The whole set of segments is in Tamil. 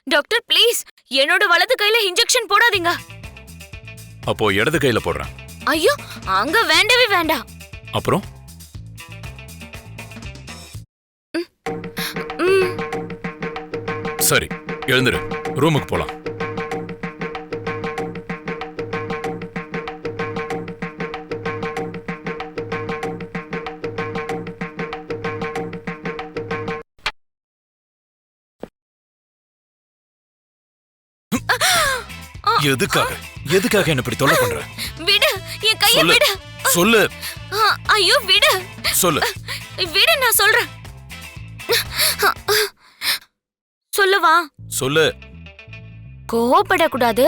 டாக்டர் ப்ளீஸ் என்னோட வலது கையில இன்ஜெக்ஷன் போடாதீங்க. அப்போ இடது கையில போடுறேன். ஐயோ அங்க வேண்டவே வேண்டாம். அப்புறம் சரி எழுந்துரு, ரூமுக்கு போலாம். எதுக்காக என்ன இப்படி தொல்லை பண்ற? விடு, என் கையை விடு. சொல்லு. ஐயோ விடு. சொல்லு. விடு, நான் சொல்றேன். சொல்லுவா. சொல்லு. கோவப்படக்கூடாது.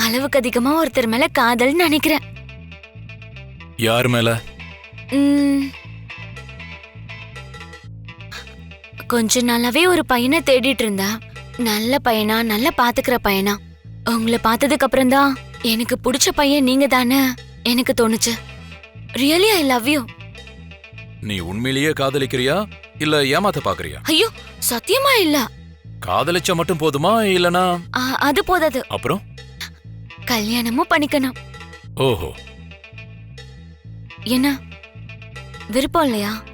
அளவுக்கு அதிகமா ஒருத்தர் மேல காதல் நினைக்கிறேன். யார் மேல? கொஞ்ச நாளாவே ஒரு பையனை தேடிட்டு இருந்தா. நல்ல பையனா, நல்லா பாத்துக்கிற பையனா. உங்களை பார்த்ததுக்கு அப்புறம் தான் எனக்கு பிடிச்ச பையன் நீங்க தானே எனக்கு தோணுச்சு. Really I love you. நீ உண்மையிலேயே காதலிக்கிறியா இல்ல ஏமாத்த பாக்குறியா? ஐயோ சத்தியமா இல்ல. காதலிச்சா மட்டும் போதுமா இல்லனா? அது போதாது. அப்புறம் கல்யாணமும் பண்ணிக்கணும். ஓஹோ. என்ன விருப்பம் இல்லையா?